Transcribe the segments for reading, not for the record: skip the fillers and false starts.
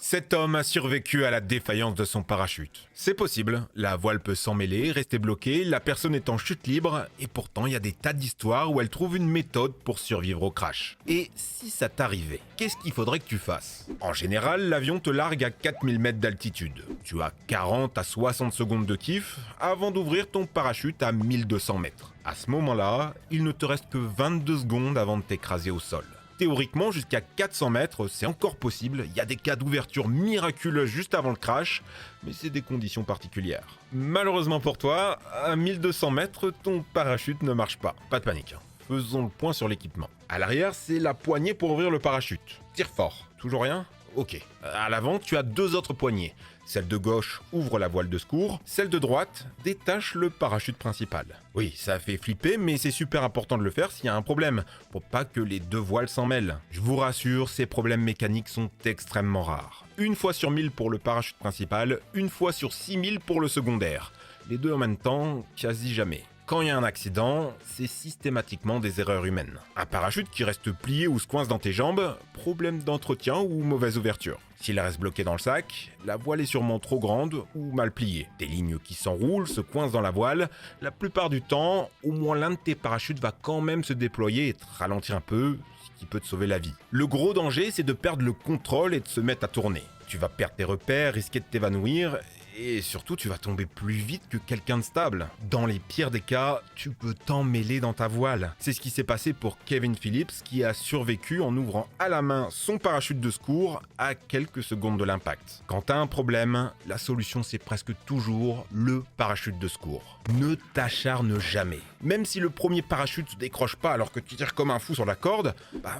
Cet homme a survécu à la défaillance de son parachute. C'est possible, la voile peut s'emmêler, rester bloquée, la personne est en chute libre, et pourtant il y a des tas d'histoires où elle trouve une méthode pour survivre au crash. Et si ça t'arrivait, qu'est-ce qu'il faudrait que tu fasses? En général, l'avion te largue à 4000 mètres d'altitude. Tu as 40 à 60 secondes de kiff avant d'ouvrir ton parachute à 1200 mètres. À ce moment-là, il ne te reste que 22 secondes avant de t'écraser au sol. Théoriquement, jusqu'à 400 mètres, c'est encore possible, il y a des cas d'ouverture miraculeux juste avant le crash, mais c'est des conditions particulières. Malheureusement pour toi, à 1200 mètres, ton parachute ne marche pas. Pas de panique, faisons le point sur l'équipement. À l'arrière, c'est la poignée pour ouvrir le parachute. Tire fort. Toujours rien? Ok. À l'avant, tu as deux autres poignées. Celle de gauche ouvre la voile de secours, celle de droite détache le parachute principal. Oui, ça fait flipper, mais c'est super important de le faire s'il y a un problème, pour pas que les deux voiles s'en mêlent. Je vous rassure, ces problèmes mécaniques sont extrêmement rares. Une fois sur 1000 pour le parachute principal, une fois sur 6000 pour le secondaire. Les deux en même temps, quasi jamais. Quand il y a un accident, c'est systématiquement des erreurs humaines. Un parachute qui reste plié ou se coince dans tes jambes, problème d'entretien ou mauvaise ouverture. S'il reste bloqué dans le sac, la voile est sûrement trop grande ou mal pliée. Des lignes qui s'enroulent, se coincent dans la voile, la plupart du temps, au moins l'un de tes parachutes va quand même se déployer et te ralentir un peu, ce qui peut te sauver la vie. Le gros danger, c'est de perdre le contrôle et de se mettre à tourner. Tu vas perdre tes repères, risquer de t'évanouir, et surtout tu vas tomber plus vite que quelqu'un de stable. Dans les pires des cas, tu peux t'emmêler dans ta voile. C'est ce qui s'est passé pour Kevin Phillips qui a survécu en ouvrant à la main son parachute de secours à quelques secondes de l'impact. Quand t'as un problème, la solution c'est presque toujours le parachute de secours. Ne t'acharne jamais. Même si le premier parachute se décroche pas alors que tu tires comme un fou sur la corde,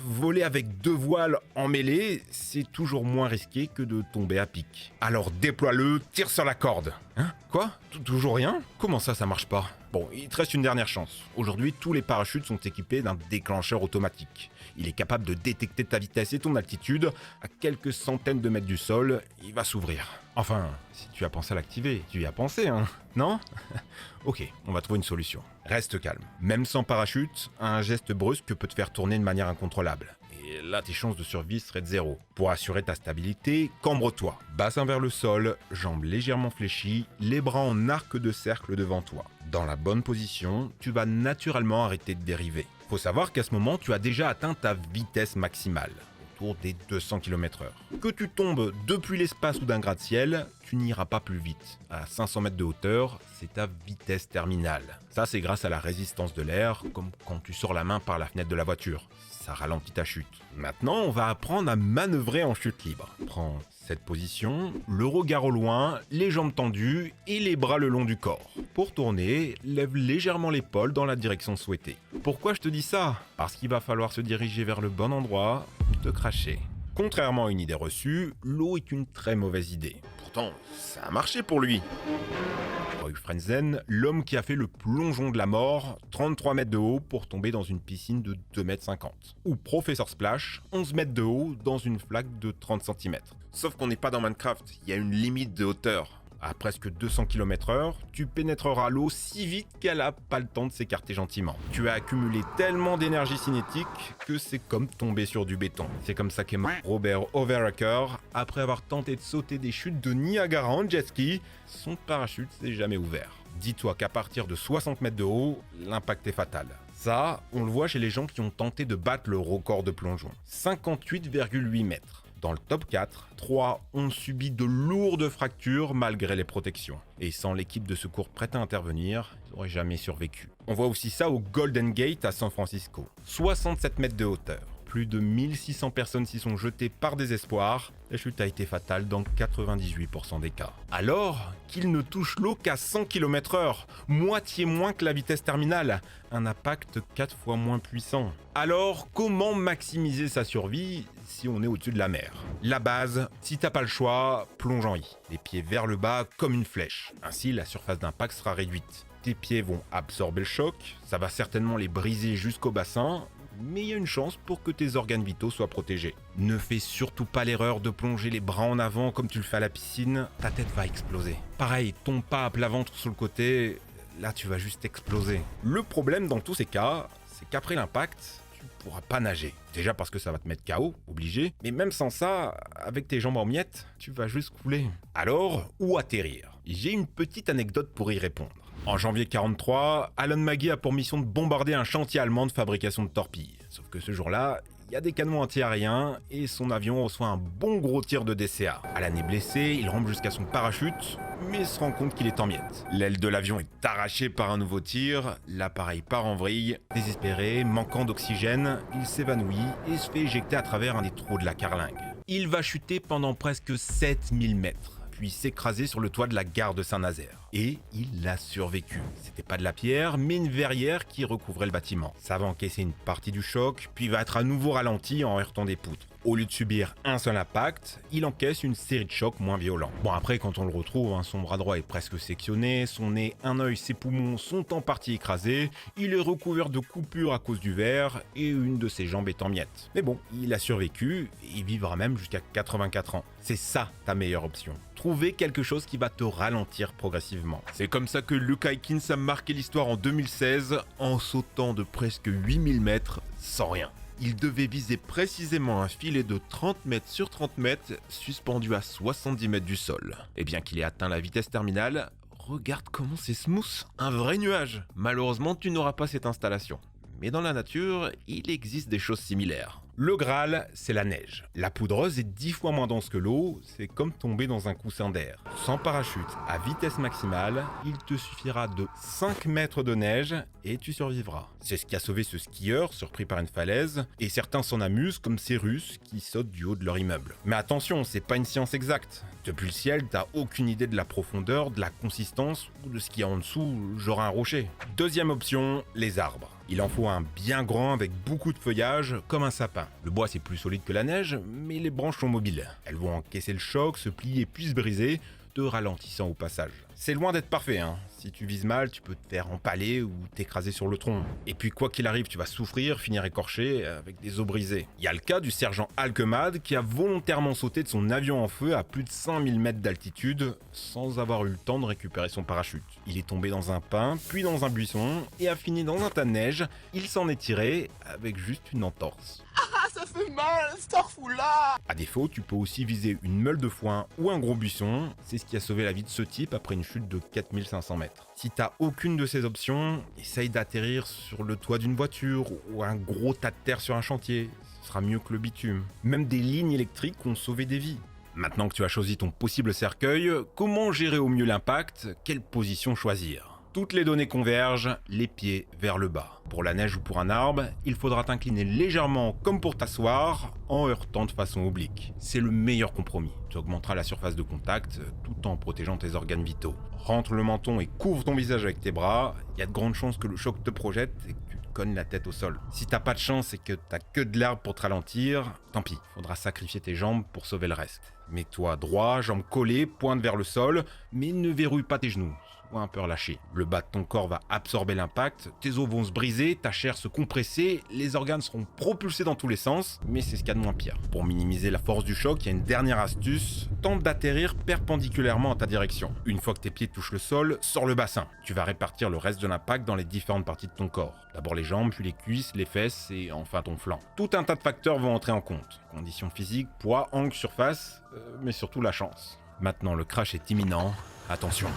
voler avec deux voiles emmêlées, c'est toujours moins risqué que de tomber à pic. Alors déploie-le, tire sur la corde. Hein? Quoi? Toujours rien? Comment ça marche pas? Bon, il te reste une dernière chance. Aujourd'hui, tous les parachutes sont équipés d'un déclencheur automatique. Il est capable de détecter ta vitesse et ton altitude. À quelques centaines de mètres du sol, il va s'ouvrir. Enfin, si tu as pensé à l'activer, tu y as pensé, hein? Non? Ok, on va trouver une solution. Reste calme. Même sans parachute, un geste brusque peut te faire tourner de manière incontrôlable. Et là, tes chances de survie seraient de zéro. Pour assurer ta stabilité, cambre-toi. Bassin vers le sol, jambes légèrement fléchies, les bras en arc de cercle devant toi. Dans la bonne position, tu vas naturellement arrêter de dériver. Faut savoir qu'à ce moment, tu as déjà atteint ta vitesse maximale, autour des 200 km/h. Que tu tombes depuis l'espace ou d'un gratte-ciel, tu n'iras pas plus vite. À 500 mètres de hauteur, c'est ta vitesse terminale. Ça, c'est grâce à la résistance de l'air, comme quand tu sors la main par la fenêtre de la voiture. Ça ralentit ta chute. Maintenant, on va apprendre à manœuvrer en chute libre. Prends cette position, le regard au loin, les jambes tendues et les bras le long du corps. Pour tourner, lève légèrement l'épaule dans la direction souhaitée. Pourquoi je te dis ça? Parce qu'il va falloir se diriger vers le bon endroit ou te cracher. Contrairement à une idée reçue, l'eau est une très mauvaise idée. Pourtant, ça a marché pour lui. Roy Frenzen, l'homme qui a fait le plongeon de la mort, 33 mètres de haut pour tomber dans une piscine de 2,50 mètres. Ou Professor Splash, 11 mètres de haut dans une flaque de 30 cm. Sauf qu'on n'est pas dans Minecraft, il y a une limite de hauteur. À presque 200 km/h, tu pénétreras l'eau si vite qu'elle n'a pas le temps de s'écarter gentiment. Tu as accumulé tellement d'énergie cinétique que c'est comme tomber sur du béton. C'est comme ça qu'est mort Robert Overacker après avoir tenté de sauter des chutes de Niagara en jet ski. Son parachute s'est jamais ouvert. Dis-toi qu'à partir de 60 mètres de haut, l'impact est fatal. Ça, on le voit chez les gens qui ont tenté de battre le record de plongeon. 58,8 mètres. Dans le top 4, 3 ont subi de lourdes fractures malgré les protections. Et sans l'équipe de secours prête à intervenir, ils n'auraient jamais survécu. On voit aussi ça au Golden Gate à San Francisco. 67 mètres de hauteur. Plus de 1600 personnes s'y sont jetées par désespoir. La chute a été fatale dans 98% des cas. Alors qu'il ne touche l'eau qu'à 100 km/h, moitié moins que la vitesse terminale, un impact 4 fois moins puissant. Alors, comment maximiser sa survie si on est au-dessus de la mer? La base, si t'as pas le choix, plonge en I. Les pieds vers le bas comme une flèche. Ainsi, la surface d'impact sera réduite. Tes pieds vont absorber le choc, ça va certainement les briser jusqu'au bassin, mais il y a une chance pour que tes organes vitaux soient protégés. Ne fais surtout pas l'erreur de plonger les bras en avant comme tu le fais à la piscine, ta tête va exploser. Pareil, tombe pas à plat ventre sur le côté, là tu vas juste exploser. Le problème dans tous ces cas, c'est qu'après l'impact, tu tu pourras pas nager. Déjà parce que ça va te mettre KO, obligé, mais même sans ça, avec tes jambes en miettes, tu vas juste couler. Alors, où atterrir? J'ai une petite anecdote pour y répondre. En janvier 43, Alan Maggie a pour mission de bombarder un chantier allemand de fabrication de torpilles. Sauf que ce jour-là, il y a des canons anti-aériens et son avion reçoit un bon gros tir de DCA. Alan est blessé, il rampe jusqu'à son parachute, mais se rend compte qu'il est en miettes. L'aile de l'avion est arrachée par un nouveau tir, l'appareil part en vrille. Désespéré, manquant d'oxygène, il s'évanouit et se fait éjecter à travers un des trous de la carlingue. Il va chuter pendant presque 7000 mètres. Puis s'écraser sur le toit de la gare de Saint-Nazaire. Et il a survécu. C'était pas de la pierre, mais une verrière qui recouvrait le bâtiment. Ça va encaisser une partie du choc, puis va être à nouveau ralenti en heurtant des poutres. Au lieu de subir un seul impact, il encaisse une série de chocs moins violents. Bon après, quand on le retrouve, son bras droit est presque sectionné, son nez, un œil, ses poumons sont en partie écrasés, il est recouvert de coupures à cause du verre, et une de ses jambes est en miettes. Mais bon, il a survécu, et il vivra même jusqu'à 84 ans. C'est ça ta meilleure option. Trouver quelque chose qui va te ralentir progressivement. C'est comme ça que Luke Aikins a marqué l'histoire en 2016 en sautant de presque 8000 mètres sans rien. Il devait viser précisément un filet de 30 mètres sur 30 mètres suspendu à 70 mètres du sol. Et bien qu'il ait atteint la vitesse terminale, regarde comment c'est smooth, un vrai nuage. Malheureusement, tu n'auras pas cette installation. Mais dans la nature, il existe des choses similaires. Le Graal, c'est la neige. La poudreuse est 10 fois moins dense que l'eau, c'est comme tomber dans un coussin d'air. Sans parachute, à vitesse maximale, il te suffira de 5 mètres de neige et tu survivras. C'est ce qui a sauvé ce skieur surpris par une falaise, et certains s'en amusent comme ces Russes qui sautent du haut de leur immeuble. Mais attention, c'est pas une science exacte. Depuis le ciel, t'as aucune idée de la profondeur, de la consistance ou de ce qu'il y a en dessous, genre un rocher. Deuxième option, les arbres. Il en faut un bien grand avec beaucoup de feuillage, comme un sapin. Le bois c'est plus solide que la neige, mais les branches sont mobiles. Elles vont encaisser le choc, se plier puis se briser, te ralentissant au passage. C'est loin d'être parfait, hein. Si tu vises mal, tu peux te faire empaler ou t'écraser sur le tronc. Et puis quoi qu'il arrive, tu vas souffrir, finir écorché avec des os brisés. Il y a le cas du sergent Alkemad qui a volontairement sauté de son avion en feu à plus de 5000 mètres d'altitude sans avoir eu le temps de récupérer son parachute. Il est tombé dans un pin, puis dans un buisson et a fini dans un tas de neige. Il s'en est tiré avec juste une entorse. Ah, ça fait mal, Starfoula! À défaut, tu peux aussi viser une meule de foin ou un gros buisson. C'est ce qui a sauvé la vie de ce type après une chute de 4500 mètres. Si t'as aucune de ces options, essaye d'atterrir sur le toit d'une voiture ou un gros tas de terre sur un chantier. Ce sera mieux que le bitume. Même des lignes électriques ont sauvé des vies. Maintenant que tu as choisi ton possible cercueil, comment gérer au mieux l'impact? Quelle position choisir? Toutes les données convergent, les pieds vers le bas. Pour la neige ou pour un arbre, il faudra t'incliner légèrement comme pour t'asseoir, en heurtant de façon oblique. C'est le meilleur compromis. Tu augmenteras la surface de contact tout en protégeant tes organes vitaux. Rentre le menton et couvre ton visage avec tes bras. Il y a de grandes chances que le choc te projette et que tu te cognes la tête au sol. Si t'as pas de chance et que t'as que de l'herbe pour te ralentir, tant pis, faudra sacrifier tes jambes pour sauver le reste. Mets-toi droit, jambes collées, pointe vers le sol, mais ne verrouille pas tes genoux. Sois un peu relâché. Le bas de ton corps va absorber l'impact, tes os vont se briser, ta chair se compresser, les organes seront propulsés dans tous les sens, mais c'est ce qu'il y a de moins pire. Pour minimiser la force du choc, il y a une dernière astuce, tente d'atterrir perpendiculairement à ta direction. Une fois que tes pieds touchent le sol, sors le bassin. Tu vas répartir le reste de l'impact dans les différentes parties de ton corps. D'abord les jambes, puis les cuisses, les fesses et enfin ton flanc. Tout un tas de facteurs vont entrer en compte. Conditions physiques, poids, angle, surface, mais surtout la chance. Maintenant le crash est imminent, attention.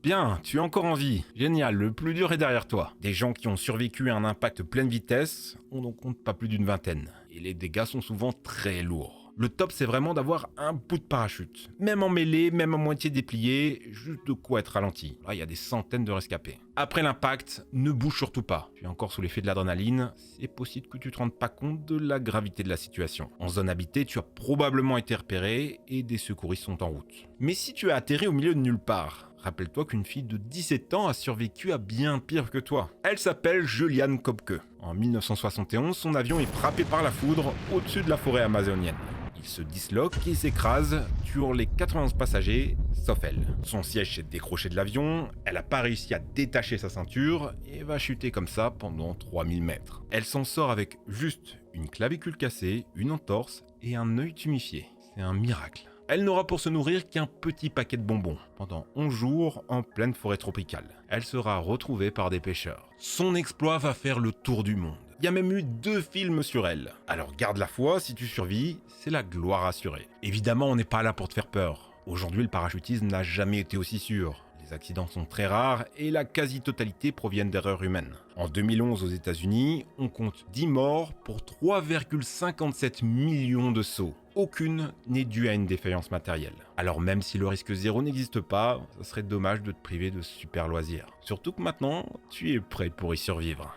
Bien, tu es encore en vie. Génial, le plus dur est derrière toi. Des gens qui ont survécu à un impact pleine vitesse, on n'en compte pas plus d'une vingtaine. Et les dégâts sont souvent très lourds. Le top, c'est vraiment d'avoir un bout de parachute. Même en mêlée, même à moitié déplié, juste de quoi être ralenti. Là, il y a des centaines de rescapés. Après l'impact, ne bouge surtout pas. Tu es encore sous l'effet de l'adrénaline, c'est possible que tu te rendes pas compte de la gravité de la situation. En zone habitée, tu as probablement été repéré et des secouristes sont en route. Mais si tu as atterri au milieu de nulle part, rappelle-toi qu'une fille de 17 ans a survécu à bien pire que toi. Elle s'appelle Juliane Kopke. En 1971, son avion est frappé par la foudre au-dessus de la forêt amazonienne. Il se disloque et s'écrase, tuant les 91 passagers, sauf elle. Son siège s'est décroché de l'avion, elle n'a pas réussi à détacher sa ceinture et va chuter comme ça pendant 3000 mètres. Elle s'en sort avec juste une clavicule cassée, une entorse et un œil tuméfié. C'est un miracle. Elle n'aura pour se nourrir qu'un petit paquet de bonbons pendant 11 jours en pleine forêt tropicale. Elle sera retrouvée par des pêcheurs. Son exploit va faire le tour du monde. Il y a même eu 2 films sur elle. Alors garde la foi, si tu survis, c'est la gloire assurée. Évidemment, on n'est pas là pour te faire peur. Aujourd'hui, le parachutisme n'a jamais été aussi sûr. Les accidents sont très rares et la quasi-totalité proviennent d'erreurs humaines. En 2011 aux États-Unis, on compte 10 morts pour 3,57 millions de sauts. Aucune n'est due à une défaillance matérielle. Alors même si le risque zéro n'existe pas, ça serait dommage de te priver de ce super loisir. Surtout que maintenant, tu es prêt pour y survivre.